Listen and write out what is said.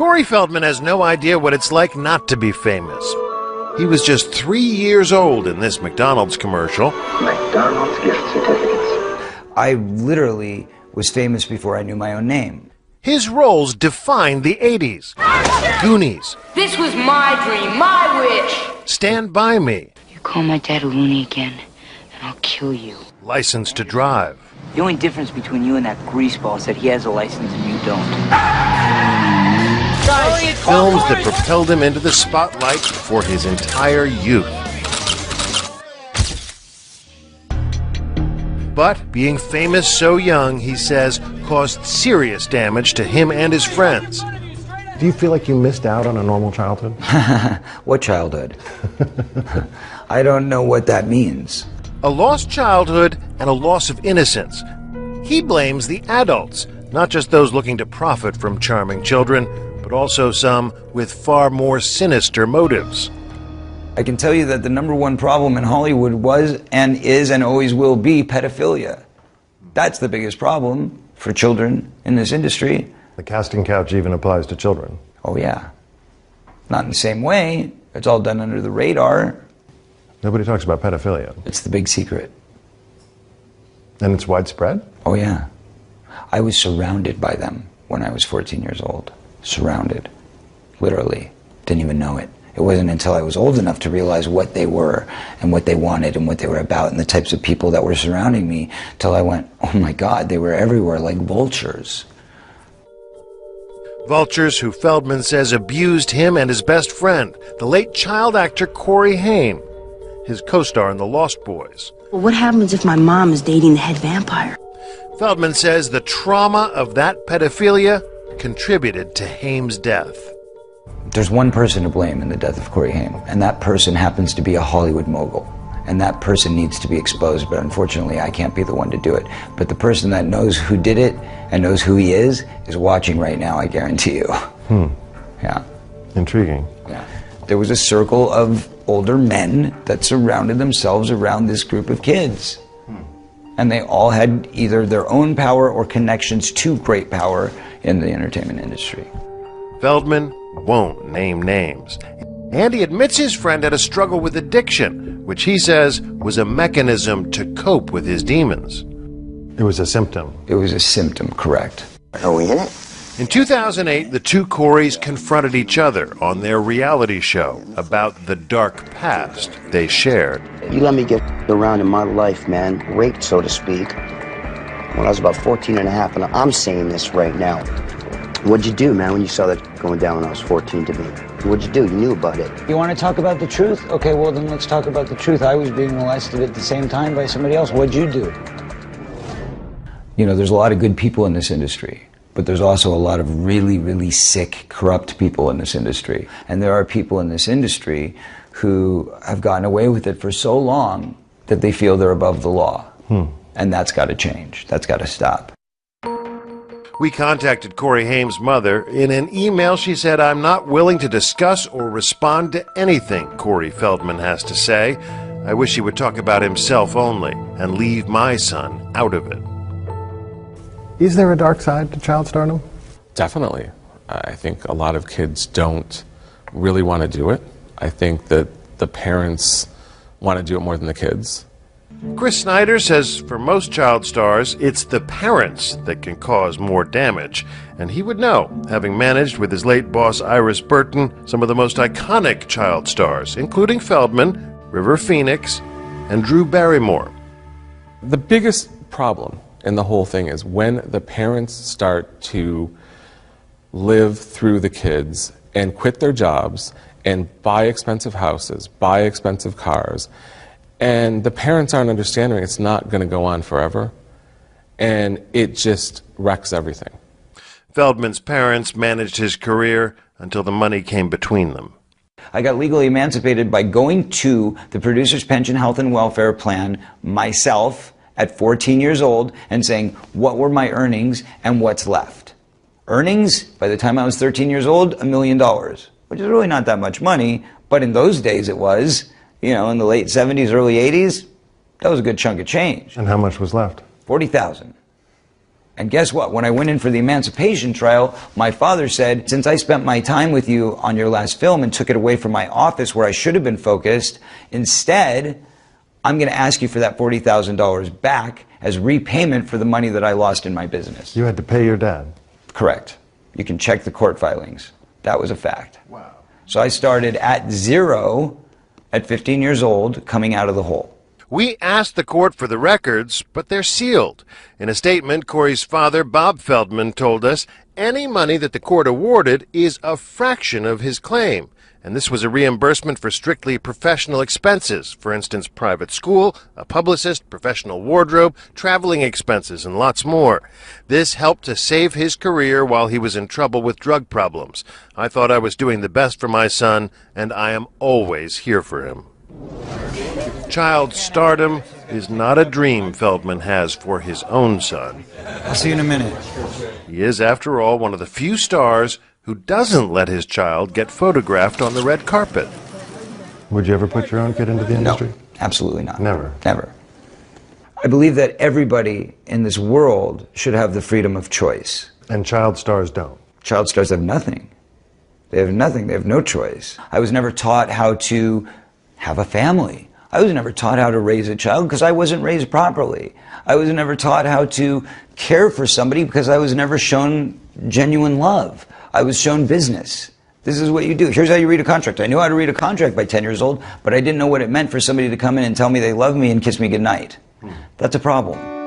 Corey Feldman has no idea what it's like not to be famous. He was just 3 years old in this McDonald's commercial. McDonald's gift certificates. I literally was famous before I knew my own name. His roles defined the 80s. Goonies. This was my dream, my wish. Stand By Me. You call my dad a loony again, and I'll kill you. License to Drive. The only difference between you and that greaseball is that he has a license and you don't. Films that propelled him into the spotlight for his entire youth. But being famous so young, he says, caused serious damage to him and his friends. Do you feel like you missed out on a normal childhood? What childhood? I don't know what that means. A lost childhood and a loss of innocence. He blames the adults, not just those looking to profit from charming children, but also some with far more sinister motives. I can tell you that the #1 problem in Hollywood was and is and always will be pedophilia. That's the biggest problem for children in this industry. The casting couch even applies to children. Oh yeah. Not in the same way. It's all done under the radar. Nobody talks about pedophilia. It's the big secret. And it's widespread? Oh yeah. I was surrounded by them when I was 14 years old. Surrounded. Literally. Didn't even know it. It wasn't until I was old enough to realize what they were and what they wanted and what they were about and the types of people that were surrounding me till I went, oh my God, they were everywhere like vultures. Vultures who Feldman says abused him and his best friend, the late child actor Corey Haim, his co-star in The Lost Boys. Well, what happens if my mom is dating the head vampire? Feldman says the trauma of that pedophilia contributed to Haim's death. There's one person to blame in the death of Corey Haim, and that person happens to be a Hollywood mogul. And that person needs to be exposed, but unfortunately I can't be the one to do it. But the person that knows who did it and knows who he is watching right now, I guarantee you. Yeah. Intriguing. Yeah. There was a circle of older men that surrounded themselves around this group of kids. And they all had either their own power or connections to great power in the entertainment industry. Feldman won't name names. And he admits his friend had a struggle with addiction, which he says was a mechanism to cope with his demons. It was a symptom. It was a symptom, correct. Are we in it? In 2008, the two Coreys confronted each other on their reality show about the dark past they shared. You let me get around in my life, man. Raped, so to speak. When I was about 14 and a half, and I'm saying this right now. What'd you do, man, when you saw that going down when I was 14 to me? What'd you do? You knew about it. You want to talk about the truth? Okay, well then let's talk about the truth. I was being molested at the same time by somebody else. What'd you do? You know, there's a lot of good people in this industry, but there's also a lot of really, really sick, corrupt people in this industry. And there are people in this industry who have gotten away with it for so long that they feel they're above the law. And that's got to change. That's got to stop. We contacted Corey Haim's mother. In an email, she said, "I'm not willing to discuss or respond to anything Corey Feldman has to say. I wish he would talk about himself only and leave my son out of it." Is there a dark side to child stardom? Definitely. I think a lot of kids don't really want to do it. I think that the parents want to do it more than the kids. Chris Snyder says for most child stars, it's the parents that can cause more damage. And he would know, having managed with his late boss Iris Burton some of the most iconic child stars, including Feldman, River Phoenix, and Drew Barrymore. The biggest problem in the whole thing is when the parents start to live through the kids and quit their jobs and buy expensive houses, buy expensive cars, and the parents aren't understanding it's not going to go on forever, and it just wrecks everything. Feldman's parents managed his career until the money came between them. I got legally emancipated by going to the Producer's Pension Health and Welfare Plan myself at 14 years old and saying, what were my earnings and what's left? Earnings, by the time I was 13 years old, $1 million, which is really not that much money, but in those days it was. You know, in the late 70s, early 80s, that was a good chunk of change. And how much was left? 40,000. And guess what? When I went in for the emancipation trial, my father said, since I spent my time with you on your last film and took it away from my office where I should have been focused, instead, I'm going to ask you for that $40,000 back as repayment for the money that I lost in my business. You had to pay your dad? Correct. You can check the court filings. That was a fact. Wow. So I started at 0 at 15 years old, coming out of the hole. We asked the court for the records, but they're sealed. In a statement, Corey's father, Bob Feldman, told us any money that the court awarded is a fraction of his claim. And this was a reimbursement for strictly professional expenses, for instance, private school, a publicist, professional wardrobe, traveling expenses, and lots more. This helped to save his career while he was in trouble with drug problems. I thought I was doing the best for my son, and I am always here for him. Child stardom is not a dream Feldman has for his own son. I'll see you in a minute. He is, after all, one of the few stars who doesn't let his child get photographed on the red carpet. Would you ever put your own kid into the industry? No, absolutely not. Never? Never. I believe that everybody in this world should have the freedom of choice. And child stars don't? Child stars have nothing. They have nothing. They have no choice. I was never taught how to have a family. I was never taught how to raise a child because I wasn't raised properly. I was never taught how to care for somebody because I was never shown genuine love. I was shown business. This is what you do. Here's how you read a contract. I knew how to read a contract by 10 years old, but I didn't know what it meant for somebody to come in and tell me they love me and kiss me goodnight. That's a problem.